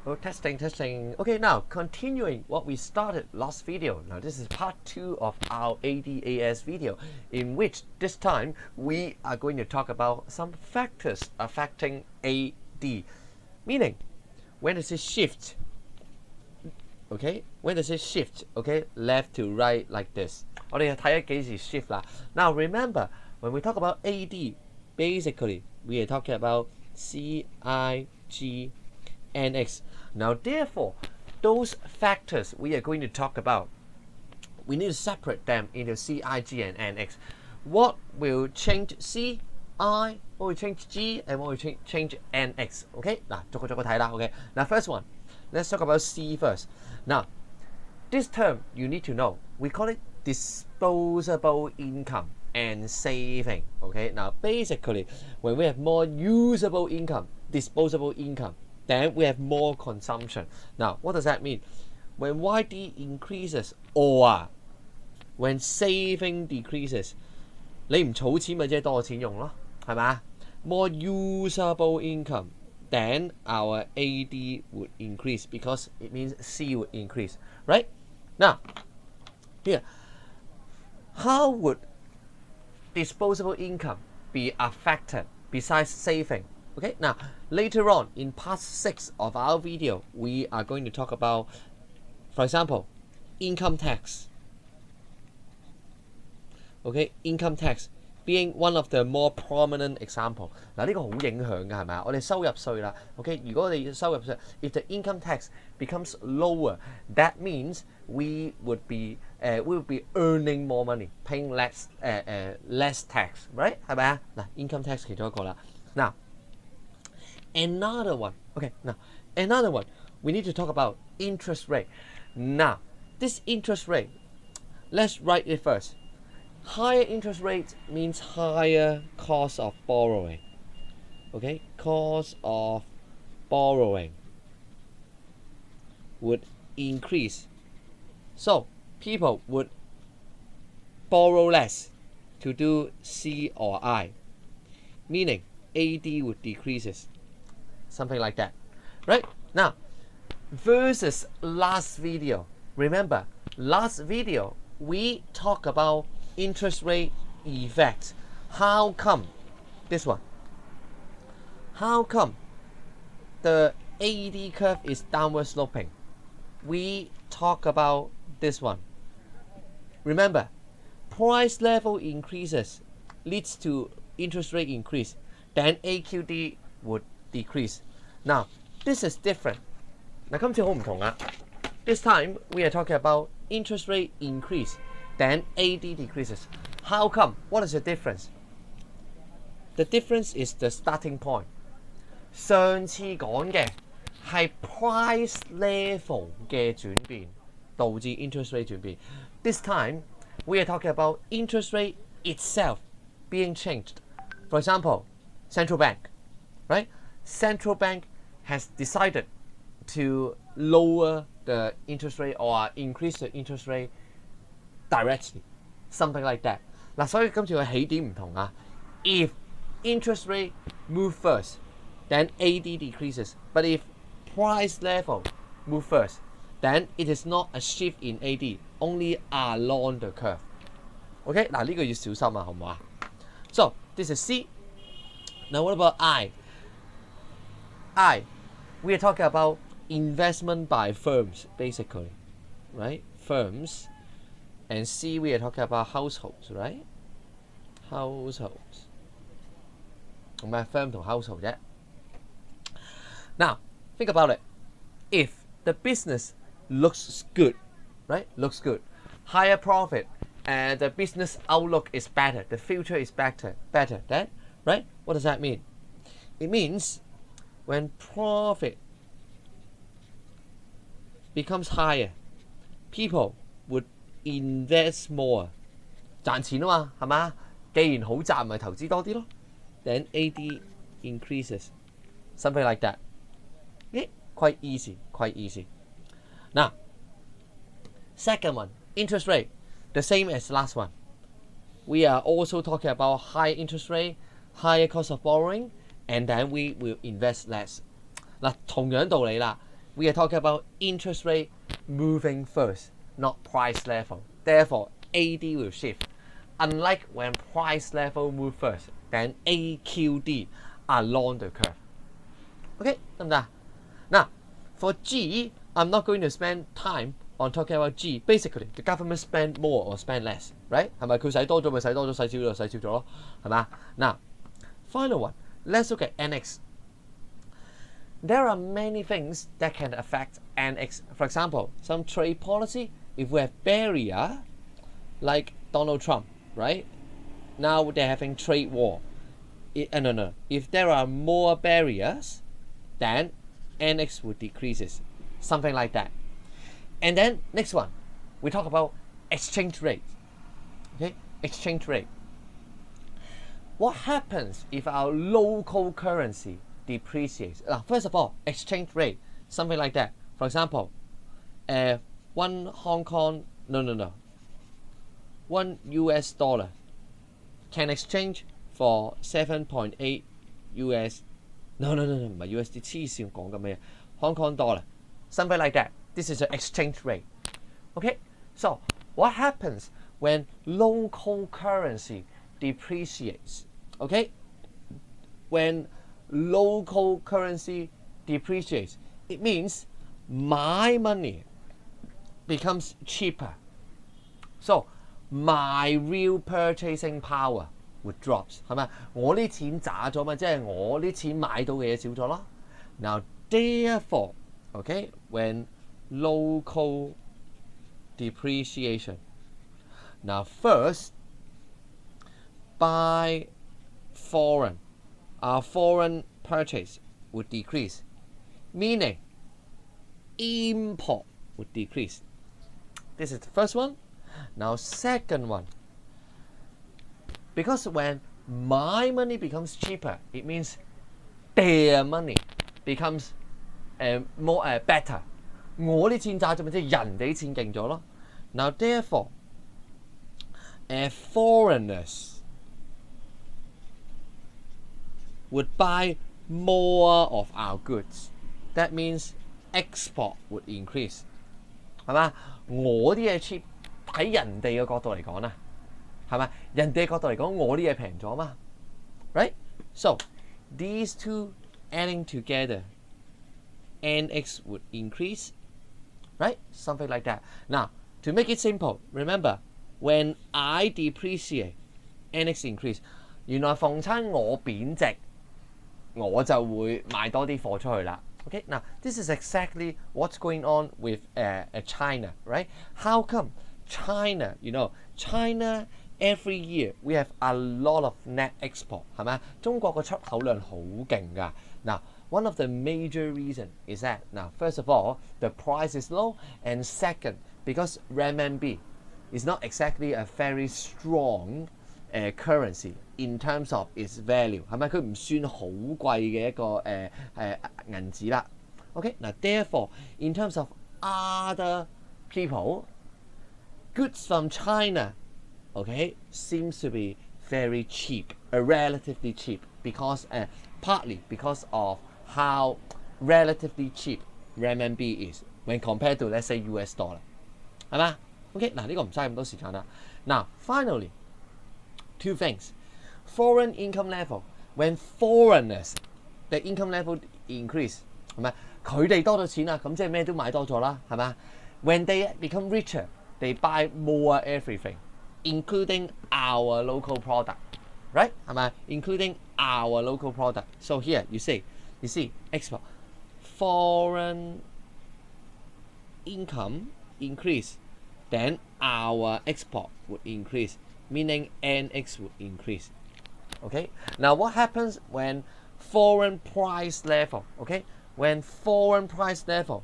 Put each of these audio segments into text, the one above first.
Oh, testing, testing. Okay, now continuing what we started last video. Now this is part 2 of our ADAS video, in which this time we are going to talk about some factors affecting AD. Meaning, when does it shift? Okay, when does it shift? Okay, left to right like this. 我哋睇下幾時 shift 啦。Now remember, when we talk about AD, basically we are talking about CIG NX. Now, therefore, those factors we are going to talk about, we need to separate them into CIG and NX. What will change CI, what will change G, and what will change NX? Okay, now, 逐個睇啦。Okay, now first one, let's talk about C first. Now, this term you need to know. We call it disposable income and saving. Okay, now basically, when we have more usable income, disposable income, then we have more consumption. Now, what does that mean? When YD increases or when saving decreases, 你唔儲錢咪即係多錢用咯，係咪？ More usable income, then our AD would increase because it means C would increase, right? Now, here, how would disposable income be affected besides saving? Okay, now later on in part 6 of our video, we are going to talk about, for example, income tax. Okay, income tax being one of the more prominent example. 嗱，呢個好影響㗎係咪啊？我哋收入稅啦 ，OK， 如果我哋收入稅 ，if the income tax becomes lower, that means we would be earning more money, paying less tax, right 係咪啊？嗱 ，income tax 其中一個啦。嗱。Another one, okay, now another one, we need to talk about interest rate. Now, this interest rate, let's write it first. Higher interest rate means higher cost of borrowing. Okay, cost of borrowing would increase. So, people would borrow less to do C or I, meaning AD would decreases. Something like that, right? Now, versus last video. Remember, last video we talked about interest rate effects. How come this one? How come the AD curve is downward sloping? We talk about this one. Remember, price level increases leads to interest rate increase. Then AQD would decrease. Now, this is different. 嗱，今次好唔同啊。This time we are talking about interest rate increase, then AD decreases. How come? What is the difference? The difference is the starting point. 上次講嘅係 price level 嘅轉變，導致 interest rate 轉變。This time we are talking about interest rate itself being changed. For example, central bank, right? Central bank has decided to lower the interest rate or increase the interest rate directly, something like that. 嗱，所以今次嘅起點唔同啊。If interest rate move first, then AD decreases. But if price level move first, then it is not a shift in AD, only along the curve. OK， 嗱呢個要小心啊，好唔好啊？ So this is C. Now what about I? We are talking about investment by firms, basically, right? Firms. And C, we are talking about households, right? Households. 唔係 firm 同 household 啫。Now, think about it. If the business looks good, right? Looks good. Higher profit, and the business outlook is better. The future is better. Then, right? What does that mean? It means when profit becomes higher, people would invest more. 賺錢啊嘛，係嘛？既然好賺，咪投資多啲咯。Then AD increases, something like that. Yeah, quite easy. Now, second one, interest rate, the same as last one. We are also talking about high interest rate, higher cost of borrowing, and then we will invest less. 嗱，同樣道理啦。we are talking about interest rate moving first, not price level. Therefore, AD will shift. Unlike when price level move first, then AQD along the curve. Okay, 得唔得？嗱 for G, I'm not going to spend time on talking about G. Basically, the government spend more or spend less, right? 係咪佢使多咗咪使多咗，使少咗就使少咗咯，係嘛？嗱 final one, let's look at NX. There are many things that can affect NX. For example, some trade policy. If we have barrier, like Donald Trump, right? Now they're having trade war. No. If there are more barriers, then NX would decreases, something like that. And then next one, we talk about exchange rate. Okay, exchange rate. What happens if our local currency depreciates? First of all, exchange rate, something like that. For example, 1 Hong Kong, no, 1 US dollar can exchange for 7.8 US. No, 唔係 USD， 黐線講緊咩 Hong Kong dollar, something like that. This is an exchange rate. Okay, so what happens when local currency depreciates? Okay, when local currency depreciates, it means my money becomes cheaper. So my real purchasing power would drops, 係咪？我啲錢渣咗嘛，即係我啲錢買到嘅嘢少咗咯。Now therefore, okay, when local depreciation. Now first, by foreign, our foreign purchase would decrease, meaning import would decrease. This is the first one. Now second one, because when my money becomes cheaper, it means their money becomes more better. 我啲錢渣咗咪即係人哋啲錢勁咗咯。Now therefore, foreigners would buy more of our goods. That means export would increase. 係嘛？我啲嘢 cheap 喺人哋嘅角度嚟講啦，係咪？人哋嘅角度嚟講，我啲嘢平咗嘛 ，right? So these two adding together, NX would increase, right? Something like that. Now to make it simple, remember when I depreciate, NX increase. 原來逢親我貶值，我就會賣多啲貨出去啦。Okay, now this is exactly what's going on with China, right? How come China, China every year we have a lot of net export, 係咪？中國個出口量好勁㗎。Now, one of the major reasons is that, now, first of all, the price is low, and second, because renminbi is not exactly a very strong currency in terms of its value, 係咪？佢唔算好貴嘅一個銀紙啦。Okay, now therefore, in terms of other people, goods from China, okay, seems to be very cheap, relatively cheap, because partly because of how relatively cheap renminbi is when compared to, let's say, US dollar, 係嘛 ？OK， 嗱呢個唔嘥咁多時間啦。Now finally, two things. Foreign income level. When foreigners, the income level increase, 係咪？佢哋多咗錢啦，咁即係咩都買多咗啦，係嘛？ When they become richer, they buy more everything, including our local product, right? 係咪？ Including our local product. So here you see, export, foreign income increase, then our export would increase, meaning NX would increase. Okay. Now what happens when foreign price level? Okay. When foreign price level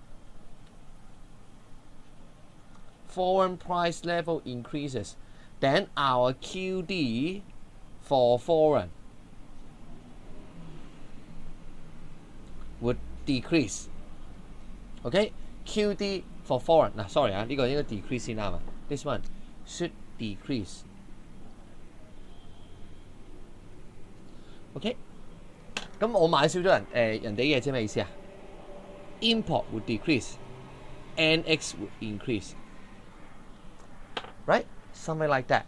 increases, then our QD for foreign would decrease. Okay, QD for foreign. Sorry 呢個應該 decrease 先啱啊。This one should decrease. OK， 咁我買少咗人哋嘢啫，咩意思啊？ import would decrease, NX would increase. Right? Something like that.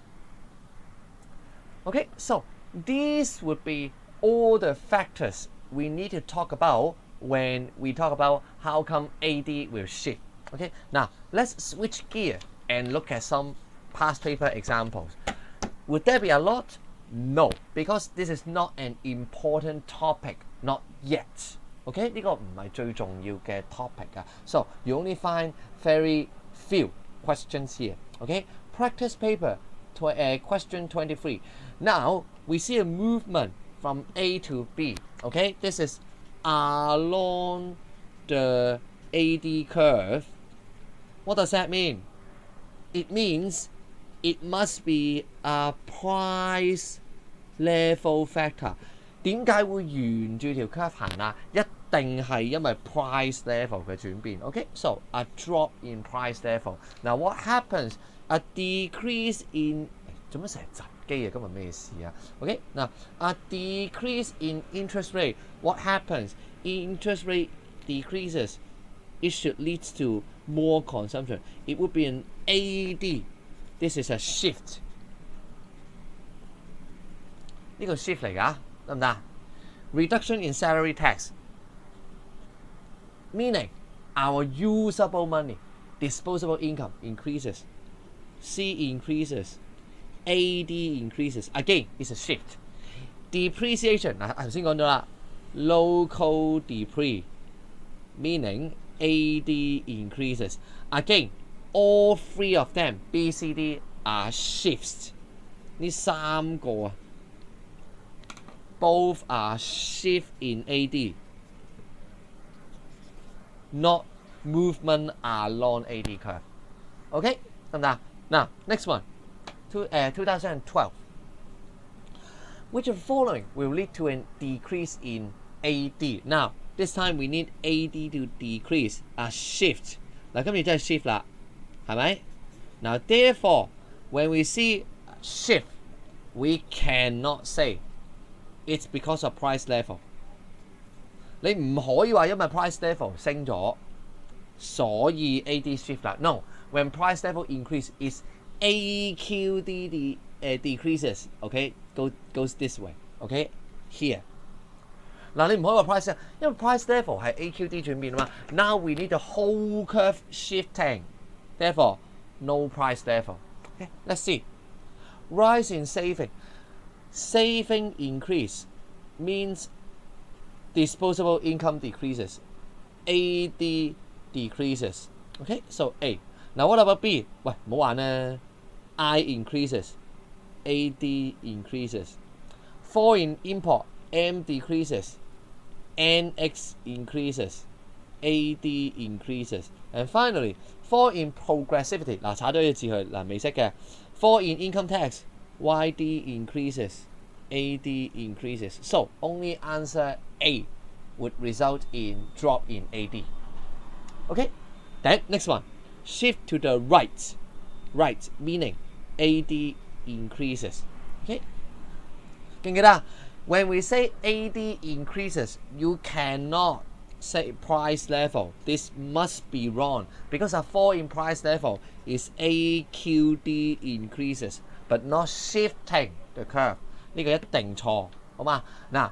Okay, so these would be all the factors we need to talk about when we talk about how come AD will shift. Okay, now let's switch gear and look at some past paper examples. Would there be a lot? No, because this is not an important topic, not yet. Okay, 呢個唔係最重要嘅 topic 啊。So you only find very few questions here. Okay, practice paper question 23. Now we see a movement from A to B. Okay, this is along the AD curve. What does that mean? It means it must be a price level factor. 點解會沿住條 curve 行啊？一定係因為 price level 嘅轉變。Okay, so a drop in price level. Now what happens? A decrease in 做乜成日窒機啊？今日咩事啊 ？Okay, now a decrease in interest rate. What happens? Interest rate decreases. It should lead to more consumption. It would be an AD. This is a shift. 呢個 shift 嚟㗎，得唔得 ？Reduction in salary tax, meaning our usable money, disposable income increases. C increases, AD increases. Again, it's a shift. Depreciation 嗱，頭先講咗啦 ，local depre, meaning AD increases. Again, all three of them, B, C, D, are shifts. 呢三個啊。Both are shift in AD, not movement along AD curve. Okay, now next one, 2012. Which of the following will lead to a decrease in AD? Now this time we need AD to decrease, a shift. 嗱，今次真係 shift 啦，係咪？ Now therefore, when we see shift, we cannot say it's because of price level. 你唔可以話因為 price level 升咗，所以 AD shift 啦。No, when price level increase, it's AQD decreases. Okay, goes this way. Okay, here. 嗱，你唔可以話 price， 因為 price level 係 AQD 轉變啊嘛。Now we need the whole curve shifting. Therefore, no price level. Okay, let's see. Rise in saving. Saving increase means disposable income decreases. AD decreases. Okay, so A. Now what about B? 喂，唔好玩啦。I increases. AD increases. Fall in import. M decreases. NX increases. AD increases. And finally, fall in progressivity. 嗱，查咗呢個字去，嗱未識嘅。Fall in income tax. YD increases, AD increases. So only answer A would result in drop in AD. Okay, then next one, shift to the right. Right meaning AD increases. Okay, 記唔記得？ When we say AD increases, you cannot say price level. This must be wrong because a fall in price level is AQD increases. But not shifting the curve. 呢個一定錯，好嘛？嗱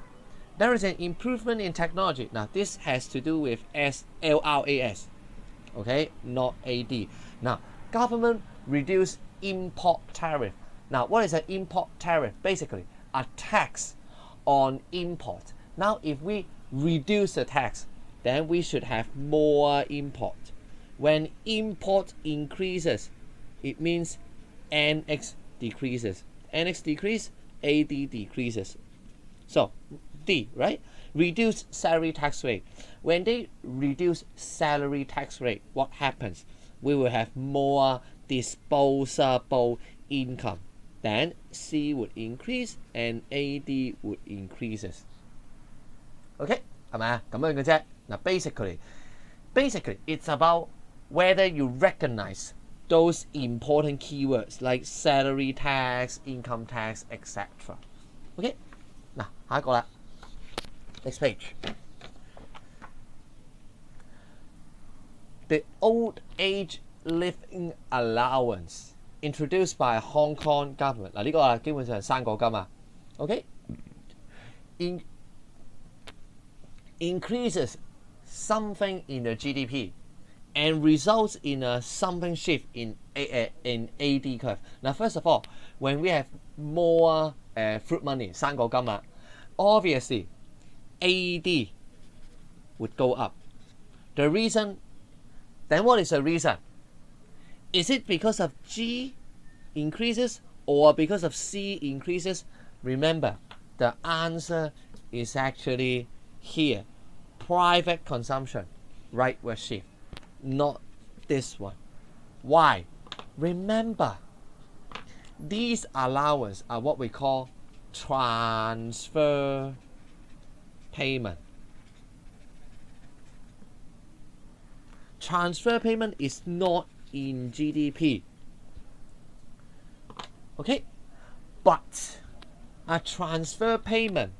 there is an improvement in technology. Now this has to do with LRAS, okay, not AD. Now government reduce import tariff. Now what is an import tariff? Basically a tax on import. Now if we reduce the tax, then we should have more import. When import increases, it means NX decreases. NX decrease, AD decreases. So D, right? Reduce salary tax rate. When they reduce salary tax rate, what happens? We will have more disposable income. Then C would increase and AD would increases. Okay, 係咪啊？咁樣嘅啫。嗱，basically it's about whether you recognize those important keywords like salary tax, income tax, etc. OK， 嗱，下一個啦 ，next page。the old age living allowance introduced by Hong Kong government 嗱呢個啊基本上係生果金啊 ，OK， increases something in the GDP and results in a something shift in AD curve. Now, first of all, when we have more fruit money, 生果金啊 obviously AD would go up. The reason, then what is the reason? Is it because of G increases or because of C increases? Remember, the answer is actually here. Private consumption, rightward shift, not this one. Why? Remember, these allowances are what we call transfer payment. Transfer payment is not in GDP. Okay? But a transfer payment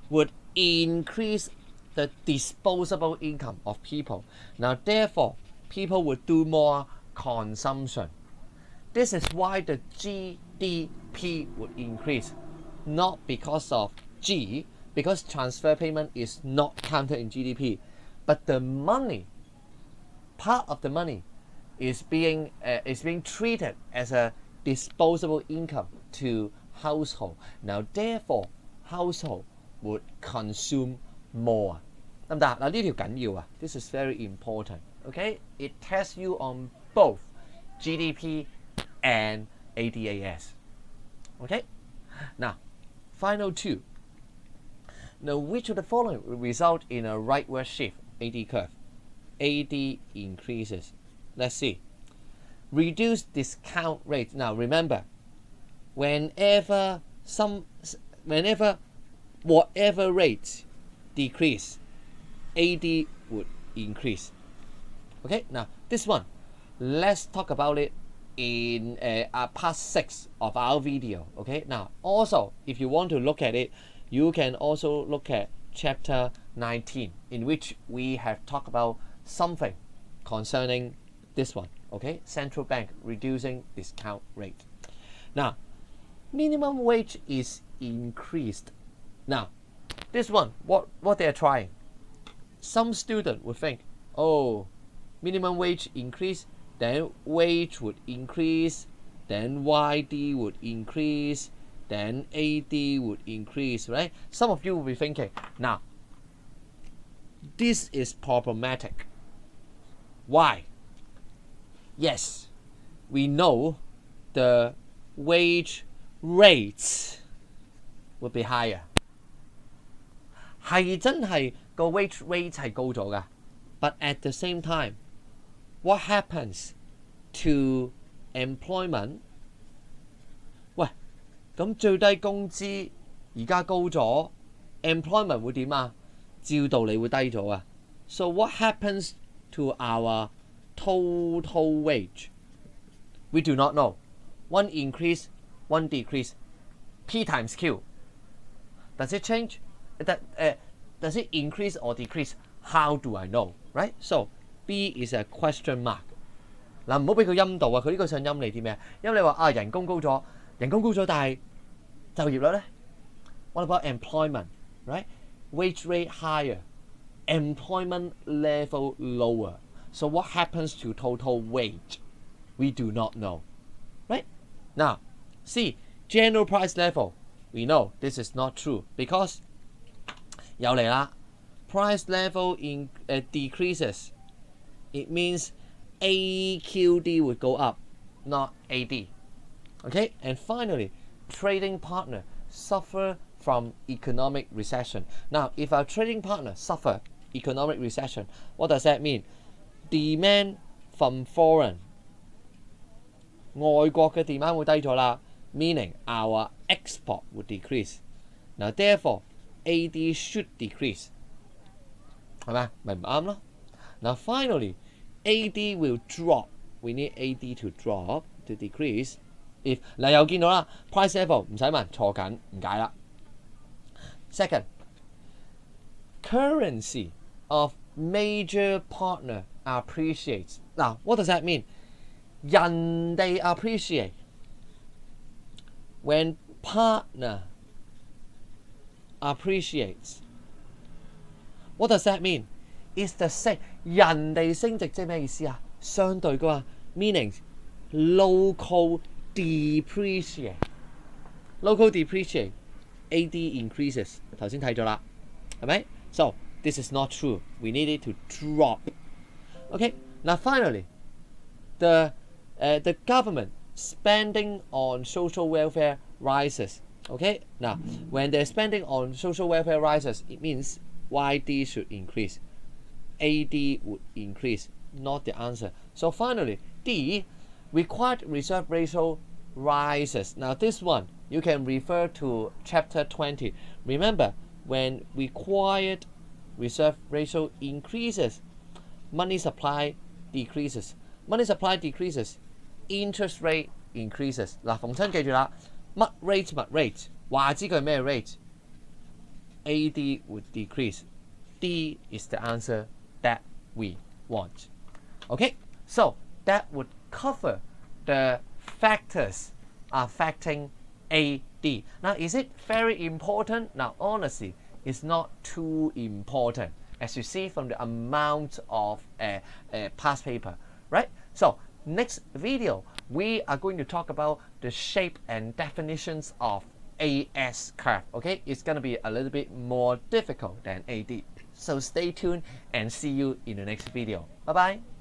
would increase the disposable income of people. Now, therefore, people would do more consumption. This is why the GDP would increase, not because of G, because transfer payment is not counted in GDP, but the money, part of the money, is being treated as a disposable income to household. Now, therefore, household would consume more. 得唔得？嗱呢條緊要啊 ，this is very important. Okay, it tests you on both GDP and ADAS. Okay, now final two. Now, which of the following will result in a rightward shift AD curve? AD increases. Let's see. Reduce discount rate. Now remember, whenever whatever rate decrease, AD would increase. Okay, now this one, let's talk about it in part 6 of our video. Okay, now also if you want to look at it, you can also look at chapter 19, in which we have talked about something concerning this one. Okay, central bank reducing discount rate. Now, minimum wage is increased. Now, this one, what they are trying. Some student would think, oh, minimum wage increase, then wage would increase, then YD would increase, then AD would increase, right? Some of you will be thinking, now, this is problematic. Why? Yes, we know the wage rates would be higher. 係真係個 wage rate 係高咗㗎， but at the same time, what happens to employment？ 喂，咁最低工資而家高咗 ，employment 會點啊？照道理會低咗啊。So what happens to our total wage? We do not know. One increase, one decrease. P times Q. Does it change? Does it increase or decrease? How do I know? Right? So B is a question mark. 嗱，唔好俾佢陰到啊！佢呢個想陰你啲咩？因為你話啊人工高咗，但係就業率咧 ？What about employment? Right? Wage rate higher, employment level lower. So what happens to total wage? We do not know. Right? Now, C, general price level. We know this is not true because 又嚟啦 price level decreases. It means AQD would go up, not AD. Okay? And finally, trading partner suffer from economic recession. Now, if our trading partner suffer economic recession, what does that mean? Demand from foreign 外國嘅 demand 會低咗啦 meaning our export would decrease. Now, therefore, AD should decrease. 係咪？咪唔啱咯 Now, finally, AD will drop. We need AD to drop, to decrease. If 嗱又見到啦 price level 唔使問錯緊唔解啦 Second, currency of major partner appreciates. Now, what does that mean? 人哋 appreciate when partner appreciates. What does that mean? It's the same. 人哋升值即係咩意思啊？相對噶嘛 ，meaning local depreciate. Local depreciate, AD increases. 頭先睇咗啦，係咪？ So this is not true. We need it to drop. Okay. Now finally, the government spending on social welfare rises. Okay. Now when the spending on social welfare rises, it means YD should increase. AD would increase. Not the answer. So finally, D, required reserve ratio rises. Now this one you can refer to chapter 20. Remember, when required reserve ratio increases, money supply decreases. Money supply decreases, interest rate increases. 嗱，逢親記住啦，乜 rate， 話知佢咩 rate，AD would decrease. D is the answer that we want. Okay, so that would cover the factors affecting AD. Now, is it very important? Now, honestly, it's not too important, as you see from the amount of past paper, right? So, next video, we are going to talk about the shape and definitions of AS curve. Okay, it's going to be a little bit more difficult than AD. So stay tuned and see you in the next video. Bye bye.